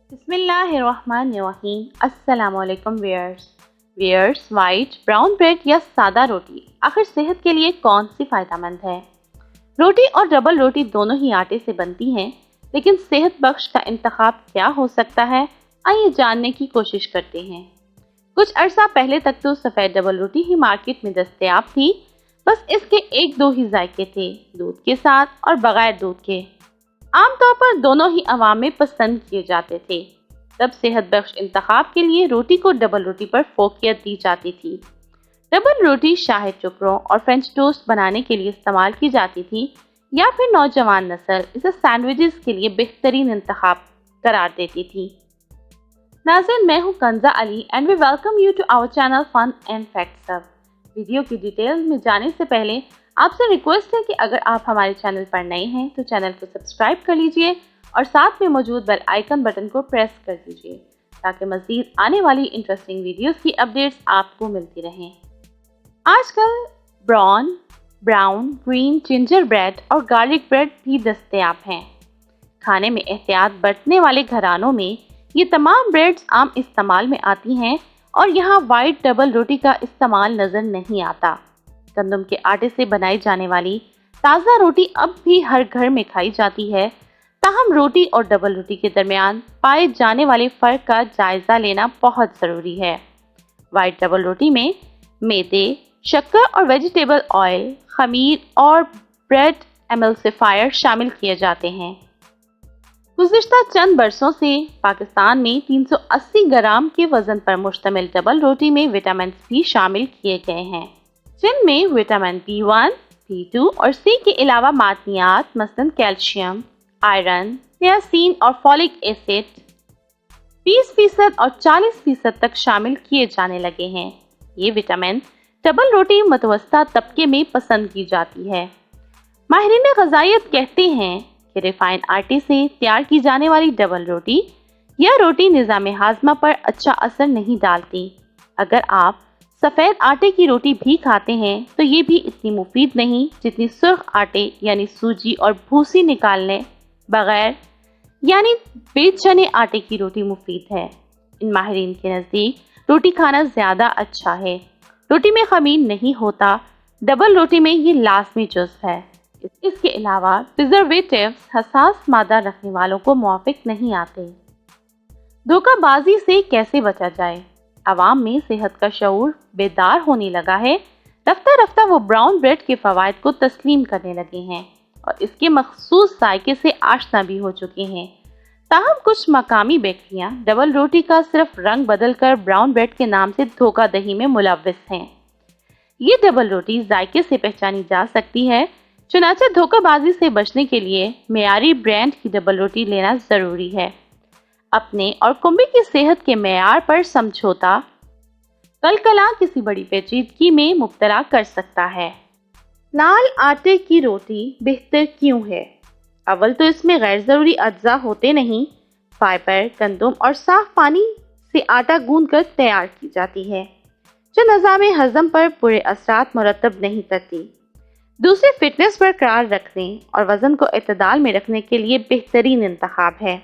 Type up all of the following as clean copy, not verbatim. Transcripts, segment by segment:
बिस्मिल्लाहिर्रहमानिर्रहीम। अस्सलामुअलैकुम viewers, white brown bread या सादा रोटी आखिर सेहत के लिए कौन सी फायदेमंद है? रोटी और डबल रोटी दोनों ही आटे से बनती हैं, लेकिन सेहत बख्श का इंतखाब क्या हो सकता है? आइए जानने की कोशिश करते हैं। कुछ अरसा पहले तक तो सफ़ेद डबल रोटी ही मार्केट में दस्तयाब थी। बस इसके एक दो ही जायके थे, दूध के साथ और बगैर दूध के। आमतौर पर दोनों ही अवाम में पसंद किए जाते थे। तब सेहत बख्श इंतखाब के लिए रोटी को डबल रोटी पर फोकियत दी जाती थी। डबल रोटी शाही टुकड़ों और फ्रेंच टोस्ट बनाने के लिए इस्तेमाल की जाती थी, या फिर नौजवान नस्ल इसे सैंडविचेस के लिए बेहतरीन इंतखाब करार देती थी। नाज़रीन, मैं हूँ Kanza Ali and we welcome you to our channel fun and facts hub. Video की डिटेल में जाने से पहले आपसे रिक्वेस्ट है कि अगर आप हमारे चैनल पर नए हैं तो चैनल को सब्सक्राइब कर लीजिए और साथ में मौजूद बेल आइकन बटन को प्रेस कर दीजिए ताकि मज़ीद आने वाली इंटरेस्टिंग वीडियोस की अपडेट्स आपको मिलती रहें। आजकल ब्राउन, ग्रीन, जिंजर ब्रेड और गार्लिक ब्रेड भी दस्तयाब हैं। खाने में एहतियात बरतने वाले घरानों में ये तमाम ब्रेड्स आम इस्तेमाल में आती हैं और यहाँ वाइट डबल रोटी का इस्तेमाल नज़र नहीं आता। गंदम के आटे से बनाई जाने वाली ताज़ा रोटी अब भी हर घर में खाई जाती है। ताहम रोटी और डबल रोटी के दरमियान पाए जाने वाले फ़र्क का जायज़ा लेना बहुत ज़रूरी है। वाइट डबल रोटी में मैदे, शक्कर और वेजिटेबल ऑयल, खमीर और ब्रेड एमल्सिफायर शामिल किए जाते हैं। गुज़िश्ता चंद बरसों से पाकिस्तान में 380 ग्राम के वज़न पर मुश्तमिल डबल रोटी में विटामिन भी शामिल किए गए हैं, जिनमें विटामिन B1, B2 और C के अलावा मादनियात मसलन कैल्शियम, आयरन, नियासिन और फॉलिक एसिड 20% और 40% तक शामिल किए जाने लगे हैं। ये विटामिन डबल रोटी मुतवस्ता तबके में पसंद की जाती है। माहिरीन ग़िज़ाइयत कहते हैं कि रिफाइंड आटे से तैयार की जाने वाली डबल रोटी या रोटी निज़ाम हाज़मा पर अच्छा असर नहीं डालती। अगर आप सफ़ेद आटे की रोटी भी खाते हैं तो ये भी इतनी मुफीद नहीं जितनी सुर्ख आटे यानी सूजी और भूसी निकालने बगैर यानी बेचने आटे की रोटी मुफीद है। इन माहिरीन के नज़दीक रोटी खाना ज़्यादा अच्छा है। रोटी में खमीर नहीं होता, डबल रोटी में ये लाजमी जुज़ है। इसके अलावा प्रिजर्वेटिव्स हसास मादा रखने वालों को मुआफिक नहीं आते। धोखाबाजी से कैसे बचा जाए? अवाम में सेहत का शऊर बेदार होने लगा है। रफ्ता रफ्ता वो ब्राउन ब्रेड के फ़वाइद को तस्लीम करने लगे हैं और इसके मखसूस जायके से आशना भी हो चुके हैं। ताहम कुछ मकामी बेकरियां डबल रोटी का सिर्फ रंग बदल कर ब्राउन ब्रेड के नाम से धोखाधही में मुलव्विस हैं। ये डबल रोटी जायके से पहचानी जा सकती है, चुनांचे धोखाबाजी से बचने के लिए मेयारी ब्रांड की डबल रोटी लेना ज़रूरी है। अपने और कुंबे की सेहत के मेयार पर समझौता कलकला किसी बड़ी पेचीदगी में मुब्तला कर सकता है। लाल आटे की रोटी बेहतर क्यों है? अव्वल तो इसमें गैर ज़रूरी अज्जा होते नहीं। फाइबर, गंदम और साफ पानी से आटा गूंद कर तैयार की जाती है, जो निज़ाम हज़म पर बुरे असरात मुरतब नहीं करती। दूसरे फिटनेस बरकरार रखने और वज़न को इतदाल में रखने के लिए बेहतरीन इंतखाब है।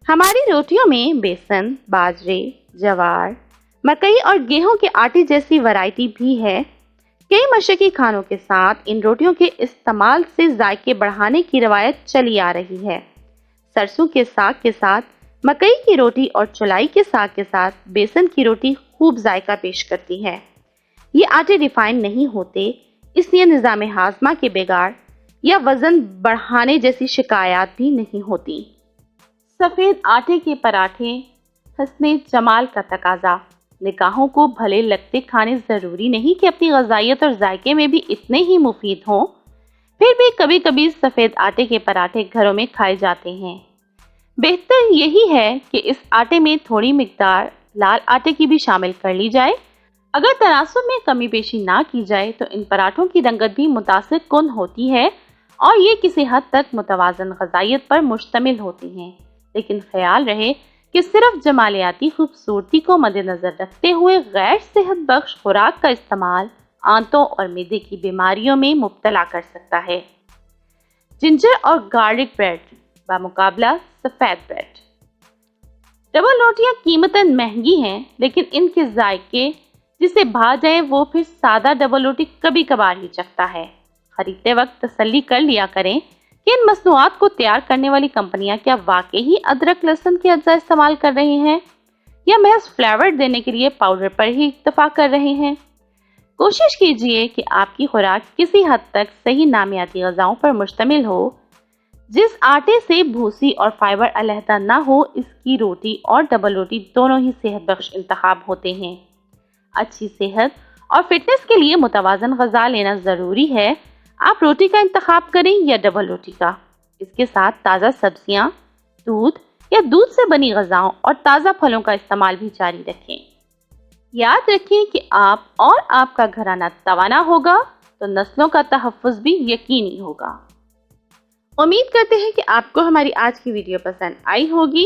हमारी रोटियों में बेसन, बाजरे, जवार, मकई और गेहूं के आटे जैसी वैरायटी भी है। कई मशक्की खानों के साथ इन रोटियों के इस्तेमाल से जायके बढ़ाने की रवायत चली आ रही है। सरसों के साग के साथ मकई की रोटी और चौलाई के साग के साथ बेसन की रोटी खूब जायका पेश करती है। ये आटे रिफाइंड नहीं होते, इसलिए निज़ाम हाज़मा के बिगाड़ या वज़न बढ़ाने जैसी शिकायत भी नहीं होती। सफ़ेद आटे के पराठे हस्ने जमाल का तकाजा। निगाहों को भले लगते खाने ज़रूरी नहीं कि अपनी ग़िज़ाइयत और जायके में भी इतने ही मुफीद हों। फिर भी कभी कभी सफ़ेद आटे के पराठे घरों में खाए जाते हैं। बेहतर यही है कि इस आटे में थोड़ी मिकदार लाल आटे की भी शामिल कर ली जाए। अगर तनासुब में कमी पेशी ना की जाए तो इन पराठों की रंगत भी मुतासिर कुन होती है और ये किसी हद तक मुतवाज़न ग़िज़ाइयत पर मुश्तमिल होती हैं। लेकिन ख्याल रहे कि सिर्फ जमालियाती खूबसूरती को मद्देनजर रखते हुए गैर सेहत बख्श खुराक का इस्तेमाल आंतों और मैदे की बीमारियों में मुब्तला कर सकता है। जिंजर और गार्लिक ब्रेड बामुकाबला सफ़ेद ब्रेड। डबल रोटियां कीमतन महंगी हैं, लेकिन इनके जायके जिसे भा जाए वो फिर सादा डबल रोटी कभी कभार ही चखता है। खरीदते वक्त तसल्ली कर लिया करें कि इन मसनूआत को तैयार करने वाली कंपनियां क्या वाकई ही अदरक लहसुन के अज्जा इस्तेमाल कर रही हैं या महज फ्लेवर देने के लिए पाउडर पर ही इत्तफाक कर रहे हैं। कोशिश कीजिए कि आपकी खुराक किसी हद तक सही नामियाती ग़िज़ाओं पर मुश्तमिल हो। जिस आटे से भूसी और फाइबर अलहदा ना हो, इसकी रोटी और डबल रोटी दोनों ही सेहत बख्श इंतखाब होते हैं। अच्छी सेहत और फिटनेस के लिए मुतवाज़न ग़िज़ा लेना ज़रूरी है। आप रोटी का इंतखाब करें या डबल रोटी का। इसके साथ ताज़ा सब्जियां, दूध या दूध से बनी ग़िज़ाओं और ताज़ा फलों का इस्तेमाल भी जारी रखें। याद रखें कि आप और आपका घराना तवाना होगा तो नस्लों का तहफ़्फ़ुज़ भी यकीनी होगा। उम्मीद करते हैं कि आपको हमारी आज की वीडियो पसंद आई होगी,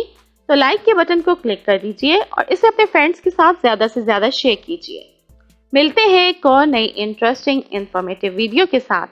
तो लाइक के बटन को क्लिक कर दीजिए और इसे अपने फ्रेंड्स के साथ ज़्यादा से ज़्यादा शेयर कीजिए। मिलते हैं एक और नई इंटरेस्टिंग इंफॉर्मेटिव वीडियो के साथ।